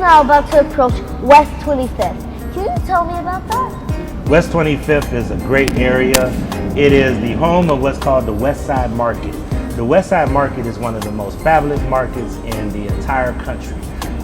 now about to approach West 25th. Can you tell me about that? West 25th is a great area. It is the home of what's called the West Side Market. The West Side Market is one of the most fabulous markets in the entire country.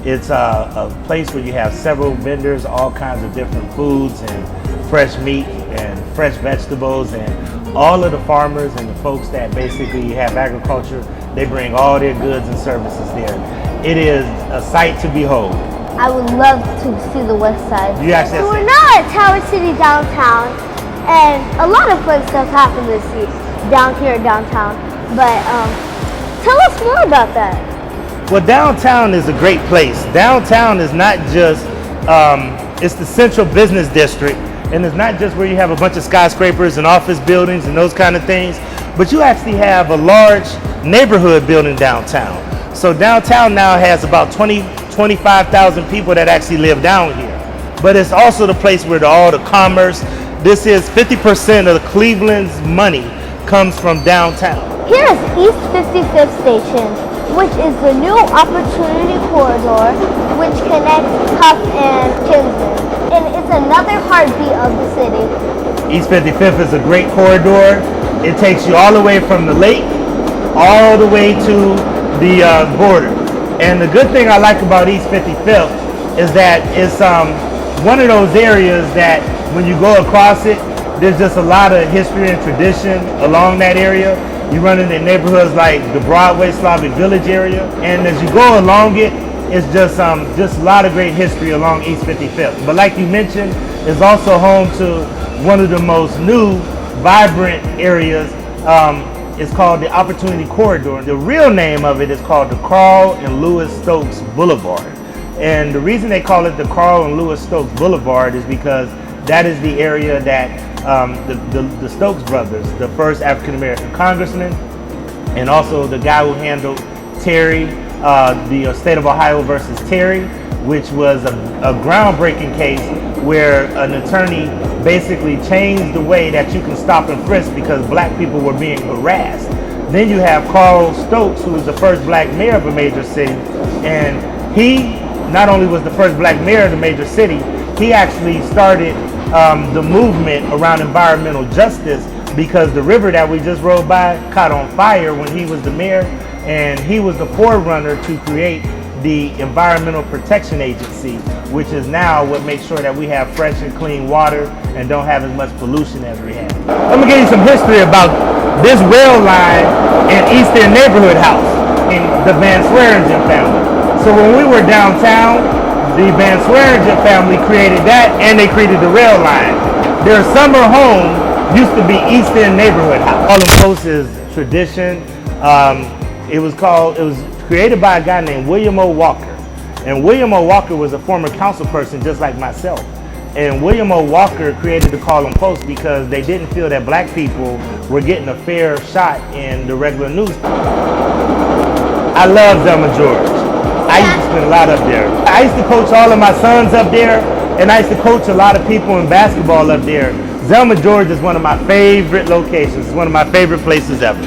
It's a place where you have several vendors, all kinds of different foods and fresh meat and fresh vegetables, and all of the farmers and the folks that basically have agriculture, they bring all their goods and services there. It is a sight to behold. I would love to see the West Side. You actually So we're now at Tower City downtown, and a lot of fun stuff happened this year down here at downtown. But tell us more about that. Well, downtown is a great place. Downtown is not just, it's the central business district, and it's not just where you have a bunch of skyscrapers and office buildings and those kind of things, but you actually have a large neighborhood building downtown. So downtown now has about 25,000 people that actually live down here. But it's also the place where all the commerce, this is 50% of Cleveland's money comes from downtown. Here is East 55th Station, which is the new Opportunity Corridor, which connects Huff and Kinsman. And it's another heartbeat of the city. East 55th is a great corridor. It takes you all the way from the lake, all the way to the border. And the good thing I like about East 55th is that it's one of those areas that when you go across it, there's just a lot of history and tradition along that area. You run into neighborhoods like the Broadway Slavic Village area, and as you go along it, it's just a lot of great history along East 55th. But like you mentioned, it's also home to one of the most new, vibrant areas. It's called the Opportunity Corridor. The real name of it is called the Carl and Lewis Stokes Boulevard. And the reason they call it the Carl and Lewis Stokes Boulevard is because that is the area that the Stokes brothers, the first African-American congressman, and also the guy who handled Terry, the state of Ohio versus Terry, which was a groundbreaking case where an attorney basically changed the way that you can stop and frisk because black people were being harassed. Then you have Carl Stokes, who was the first black mayor of a major city, and he not only was the first black mayor of the major city, he actually started the movement around environmental justice because the river that we just rode by caught on fire when he was the mayor, and he was the forerunner to create the Environmental Protection Agency, which is now what makes sure that we have fresh and clean water and don't have as much pollution as we have. I'm gonna give you some history about this rail line in Eastern Neighborhood House in the Van Swearingen family. So when we were downtown, the Van Swearingen family created that, and they created the rail line. Their summer home used to be Eastern Neighborhood House. Harlem Post is tradition. It was created by a guy named William O. Walker. And William O. Walker was a former council person just like myself. And William O. Walker created the Harlem Post because they didn't feel that black people were getting a fair shot in the regular newspaper. I love Zelma George. I used to spend a lot up there. I used to coach all of my sons up there, and I used to coach a lot of people in basketball up there. Zelma George is one of my favorite locations. It's one of my favorite places ever.